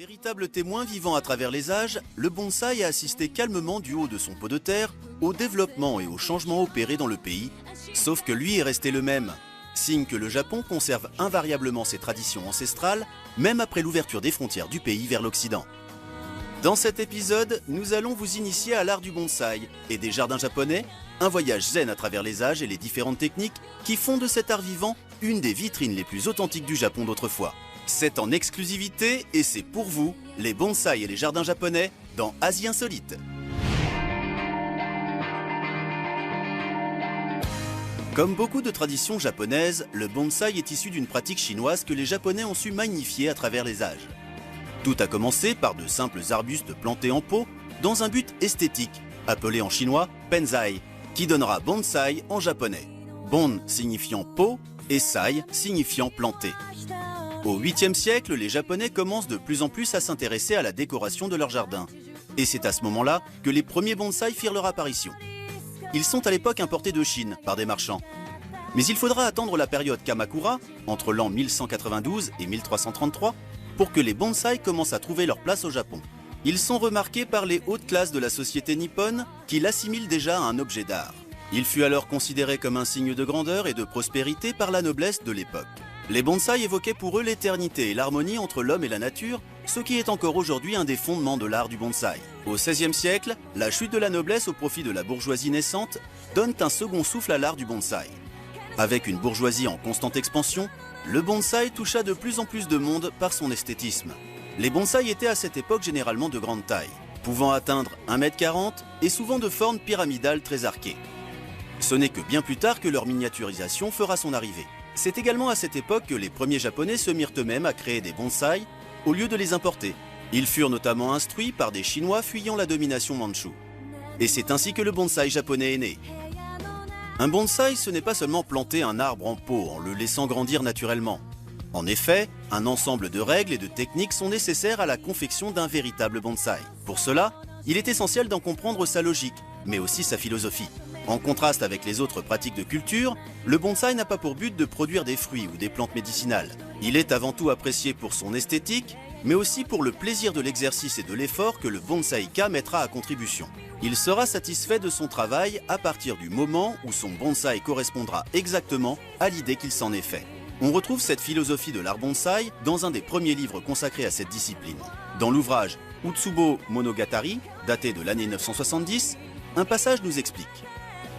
Véritable témoin vivant à travers les âges, le bonsaï a assisté calmement du haut de son pot de terre au développement et aux changements opérés dans le pays, sauf que lui est resté le même, signe que le Japon conserve invariablement ses traditions ancestrales, même après l'ouverture des frontières du pays vers l'Occident. Dans cet épisode, nous allons vous initier à l'art du bonsaï et des jardins japonais, un voyage zen à travers les âges et les différentes techniques qui font de cet art vivant une des vitrines les plus authentiques du Japon d'autrefois. C'est en exclusivité et c'est pour vous, les bonsaïs et les jardins japonais, dans Asie Insolite. Comme beaucoup de traditions japonaises, le bonsaï est issu d'une pratique chinoise que les Japonais ont su magnifier à travers les âges. Tout a commencé par de simples arbustes plantés en pot dans un but esthétique, appelé en chinois Penzai, qui donnera bonsaï en japonais. Bon signifiant pot et sai signifiant planté. Au 8e siècle, les Japonais commencent de plus en plus à s'intéresser à la décoration de leur jardin. Et c'est à ce moment-là que les premiers bonsaïs firent leur apparition. Ils sont à l'époque importés de Chine par des marchands. Mais il faudra attendre la période Kamakura, entre l'an 1192 et 1333, pour que les bonsaïs commencent à trouver leur place au Japon. Ils sont remarqués par les hautes classes de la société nippone qui l'assimilent déjà à un objet d'art. Il fut alors considéré comme un signe de grandeur et de prospérité par la noblesse de l'époque. Les bonsaïs évoquaient pour eux l'éternité et l'harmonie entre l'homme et la nature, ce qui est encore aujourd'hui un des fondements de l'art du bonsaï. Au XVIe siècle, la chute de la noblesse au profit de la bourgeoisie naissante donne un second souffle à l'art du bonsaï. Avec une bourgeoisie en constante expansion, le bonsaï toucha de plus en plus de monde par son esthétisme. Les bonsaïs étaient à cette époque généralement de grande taille, pouvant atteindre 1,40 m et souvent de forme pyramidale très arquée. Ce n'est que bien plus tard que leur miniaturisation fera son arrivée. C'est également à cette époque que les premiers Japonais se mirent eux-mêmes à créer des bonsaïs au lieu de les importer. Ils furent notamment instruits par des Chinois fuyant la domination mandchoue. Et c'est ainsi que le bonsaï japonais est né. Un bonsaï, ce n'est pas seulement planter un arbre en pot en le laissant grandir naturellement. En effet, un ensemble de règles et de techniques sont nécessaires à la confection d'un véritable bonsaï. Pour cela, il est essentiel d'en comprendre sa logique, mais aussi sa philosophie. En contraste avec les autres pratiques de culture, le bonsaï n'a pas pour but de produire des fruits ou des plantes médicinales. Il est avant tout apprécié pour son esthétique, mais aussi pour le plaisir de l'exercice et de l'effort que le bonsaïka mettra à contribution. Il sera satisfait de son travail à partir du moment où son bonsaï correspondra exactement à l'idée qu'il s'en est fait. On retrouve cette philosophie de l'art bonsaï dans un des premiers livres consacrés à cette discipline. Dans l'ouvrage Utsubo Monogatari, daté de l'année 970, un passage nous explique.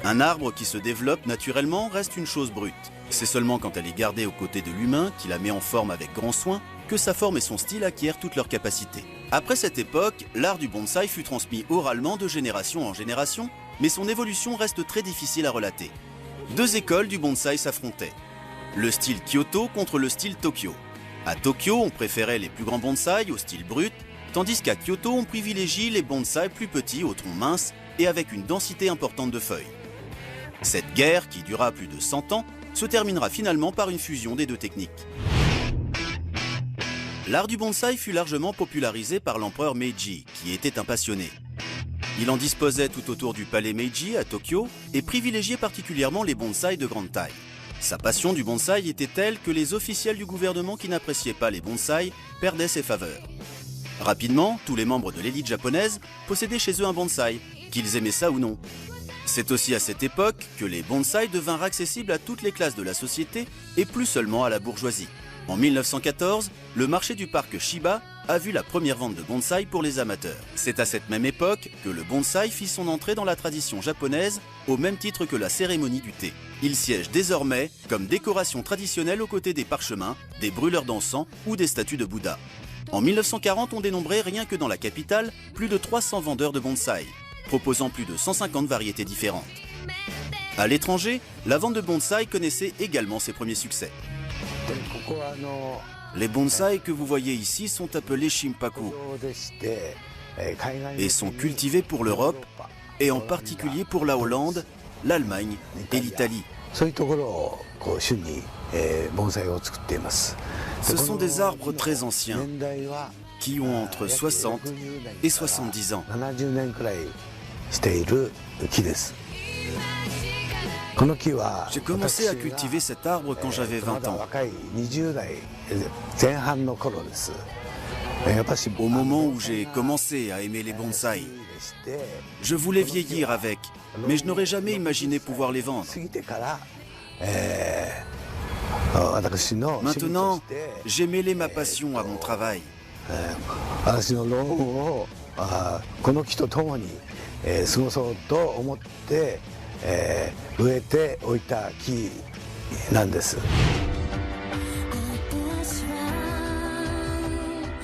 Un arbre qui se développe naturellement reste une chose brute. C'est seulement quand elle est gardée aux côtés de l'humain, qui la met en forme avec grand soin, que sa forme et son style acquièrent toute leur capacité. Après cette époque, l'art du bonsaï fut transmis oralement de génération en génération, mais son évolution reste très difficile à relater. Deux écoles du bonsaï s'affrontaient. Le style Kyoto contre le style Tokyo. À Tokyo, on préférait les plus grands bonsaïs au style brut, tandis qu'à Kyoto, on privilégie les bonsaïs plus petits au tronc mince et avec une densité importante de feuilles. Cette guerre, qui dura plus de 100 ans, se terminera finalement par une fusion des deux techniques. L'art du bonsaï fut largement popularisé par l'empereur Meiji, qui était un passionné. Il en disposait tout autour du palais Meiji à Tokyo et privilégiait particulièrement les bonsaïs de grande taille. Sa passion du bonsaï était telle que les officiels du gouvernement qui n'appréciaient pas les bonsaïs perdaient ses faveurs. Rapidement, tous les membres de l'élite japonaise possédaient chez eux un bonsaï, qu'ils aimaient ça ou non. C'est aussi à cette époque que les bonsaïs devinrent accessibles à toutes les classes de la société et plus seulement à la bourgeoisie. En 1914, le marché du parc Shiba a vu la première vente de bonsaïs pour les amateurs. C'est à cette même époque que le bonsaï fit son entrée dans la tradition japonaise au même titre que la cérémonie du thé. Il siège désormais comme décoration traditionnelle aux côtés des parchemins, des brûleurs d'encens ou des statues de Bouddha. En 1940, on dénombrait rien que dans la capitale plus de 300 vendeurs de bonsaïs, proposant plus de 150 variétés différentes. À l'étranger, la vente de bonsaïs connaissait également ses premiers succès. Les bonsaïs que vous voyez ici sont appelés Shimpaku et sont cultivés pour l'Europe et en particulier pour la Hollande, l'Allemagne et l'Italie. Ce sont des arbres très anciens qui ont entre 60 et 70 ans. J'ai commencé à cultiver cet arbre quand j'avais 20 ans. Au moment où j'ai commencé à aimer les bonsaïs, je voulais vieillir avec, mais je n'aurais jamais imaginé pouvoir les vendre. Maintenant, j'ai mêlé ma passion à mon travail.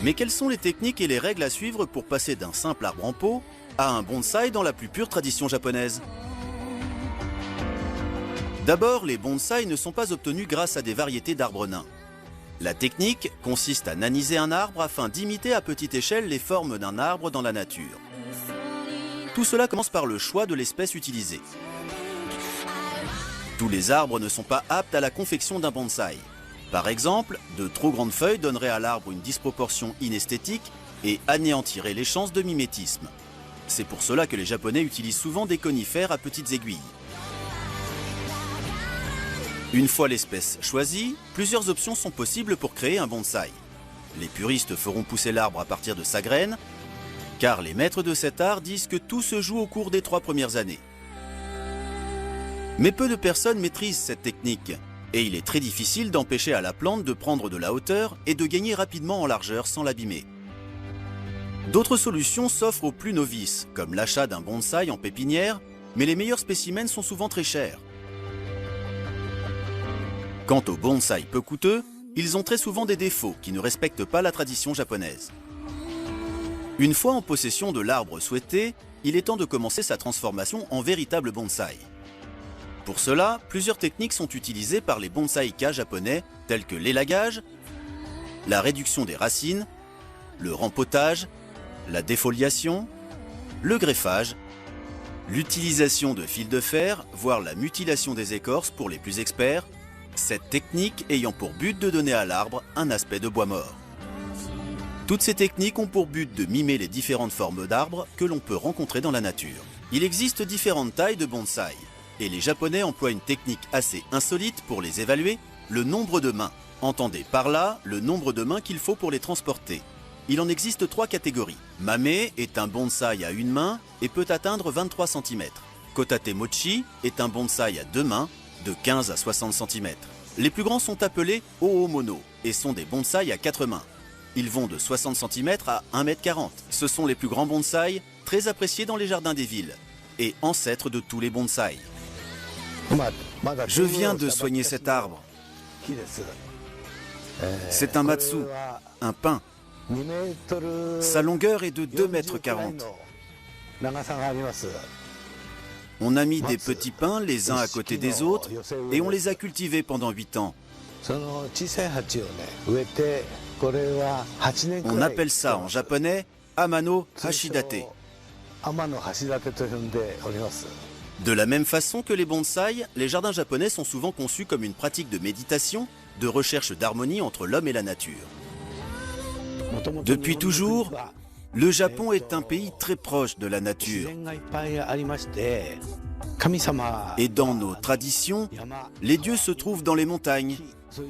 Mais quelles sont les techniques et les règles à suivre pour passer d'un simple arbre en pot à un bonsaï dans la plus pure tradition japonaise? D'abord, les bonsaïs ne sont pas obtenus grâce à des variétés d'arbres nains. La technique consiste à naniser un arbre afin d'imiter à petite échelle les formes d'un arbre dans la nature. Tout cela commence par le choix de l'espèce utilisée. Tous les arbres ne sont pas aptes à la confection d'un bonsaï. Par exemple, de trop grandes feuilles donneraient à l'arbre une disproportion inesthétique et anéantiraient les chances de mimétisme. C'est pour cela que les Japonais utilisent souvent des conifères à petites aiguilles. Une fois l'espèce choisie, plusieurs options sont possibles pour créer un bonsaï. Les puristes feront pousser l'arbre à partir de sa graine, car les maîtres de cet art disent que tout se joue au cours des 3 premières années. Mais peu de personnes maîtrisent cette technique, et il est très difficile d'empêcher à la plante de prendre de la hauteur et de gagner rapidement en largeur sans l'abîmer. D'autres solutions s'offrent aux plus novices, comme l'achat d'un bonsaï en pépinière, mais les meilleurs spécimens sont souvent très chers. Quant aux bonsaïs peu coûteux, ils ont très souvent des défauts qui ne respectent pas la tradition japonaise. Une fois en possession de l'arbre souhaité, il est temps de commencer sa transformation en véritable bonsaï. Pour cela, plusieurs techniques sont utilisées par les bonsaïkas japonais, telles que l'élagage, la réduction des racines, le rempotage, la défoliation, le greffage, l'utilisation de fils de fer, voire la mutilation des écorces pour les plus experts, cette technique ayant pour but de donner à l'arbre un aspect de bois mort. Toutes ces techniques ont pour but de mimer les différentes formes d'arbres que l'on peut rencontrer dans la nature. Il existe différentes tailles de bonsaï. Et les Japonais emploient une technique assez insolite pour les évaluer, le nombre de mains. Entendez par là le nombre de mains qu'il faut pour les transporter. Il en existe 3 catégories. Mame est un bonsaï à 1 main et peut atteindre 23 cm. Kotate mochi est un bonsaï à 2 mains de 15 à 60 cm. Les plus grands sont appelés oomono et sont des bonsaïs à 4 mains. Ils vont de 60 cm à 1,40 m. Ce sont les plus grands bonsaïs, très appréciés dans les jardins des villes et ancêtres de tous les bonsaïs. Je viens de soigner cet arbre. C'est un matsu, un pin. Sa longueur est de 2,40 m. On a mis des petits pins les uns à côté des autres et on les a cultivés pendant 8 ans. On appelle ça en japonais Amano Hashidate. De la même façon que les bonsaïs, les jardins japonais sont souvent conçus comme une pratique de méditation, de recherche d'harmonie entre l'homme et la nature. Depuis toujours, le Japon est un pays très proche de la nature. Et dans nos traditions, les dieux se trouvent dans les montagnes,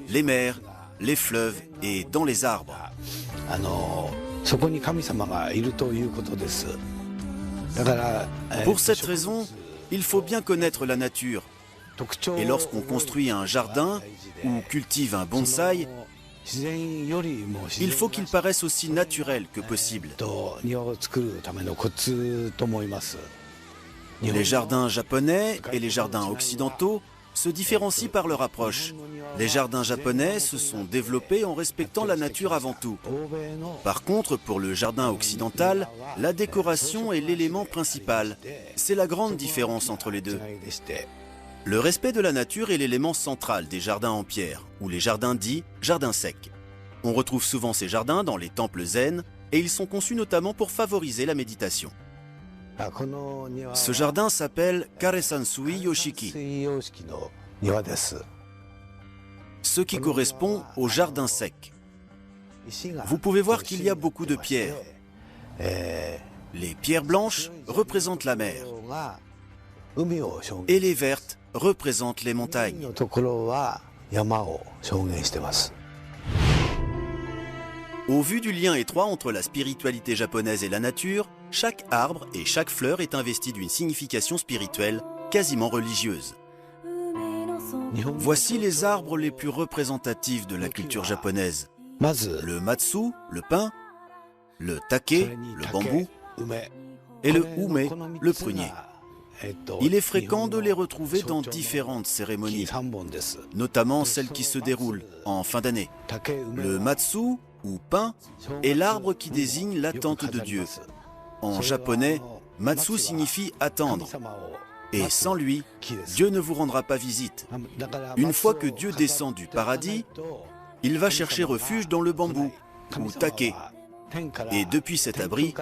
les mers, les fleuves et dans les arbres. Pour cette raison, il faut bien connaître la nature. Et lorsqu'on construit un jardin ou cultive un bonsaï, il faut qu'il paraisse aussi naturel que possible. Les jardins japonais et les jardins occidentaux se différencient par leur approche. Les jardins japonais se sont développés en respectant la nature avant tout. Par contre, pour le jardin occidental, la décoration est l'élément principal. C'est la grande différence entre les deux. Le respect de la nature est l'élément central des jardins en pierre, ou les jardins dits jardins secs. On retrouve souvent ces jardins dans les temples zen, et ils sont conçus notamment pour favoriser la méditation. Ce jardin s'appelle Karesansui Yoshiki, ce qui correspond au jardin sec. Vous pouvez voir qu'il y a beaucoup de pierres. Les pierres blanches représentent la mer, et les vertes représentent les montagnes. Au vu du lien étroit entre la spiritualité japonaise et la nature, chaque arbre et chaque fleur est investi d'une signification spirituelle, quasiment religieuse. Voici les arbres les plus représentatifs de la culture japonaise. Le matsu, le pin, le take, le bambou, et le ume, le prunier. Il est fréquent de les retrouver dans différentes cérémonies, notamment celles qui se déroulent en fin d'année. Le matsu, ou pin, est l'arbre qui désigne l'attente de Dieu. En japonais, matsu signifie attendre. Et sans lui, Dieu ne vous rendra pas visite. Une fois que Dieu descend du paradis, il va chercher refuge dans le bambou, ou take. Et depuis cet abri,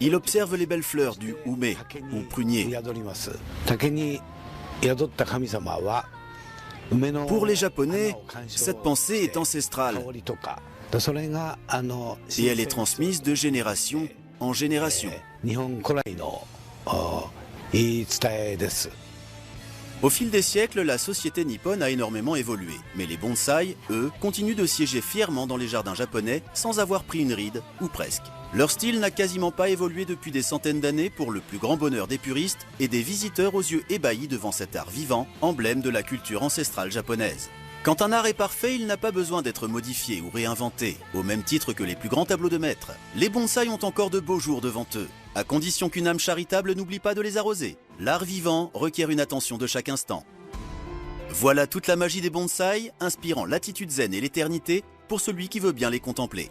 il observe les belles fleurs du ume, ou prunier. Pour les Japonais, cette pensée est ancestrale. Et elle est transmise de génération en génération. Au fil des siècles, la société nippone a énormément évolué. Mais les bonsaïs, eux, continuent de siéger fièrement dans les jardins japonais sans avoir pris une ride, ou presque. Leur style n'a quasiment pas évolué depuis des centaines d'années pour le plus grand bonheur des puristes et des visiteurs aux yeux ébahis devant cet art vivant, emblème de la culture ancestrale japonaise. Quand un art est parfait, il n'a pas besoin d'être modifié ou réinventé, au même titre que les plus grands tableaux de maître. Les bonsaïs ont encore de beaux jours devant eux, à condition qu'une âme charitable n'oublie pas de les arroser. L'art vivant requiert une attention de chaque instant. Voilà toute la magie des bonsaïs, inspirant l'attitude zen et l'éternité pour celui qui veut bien les contempler.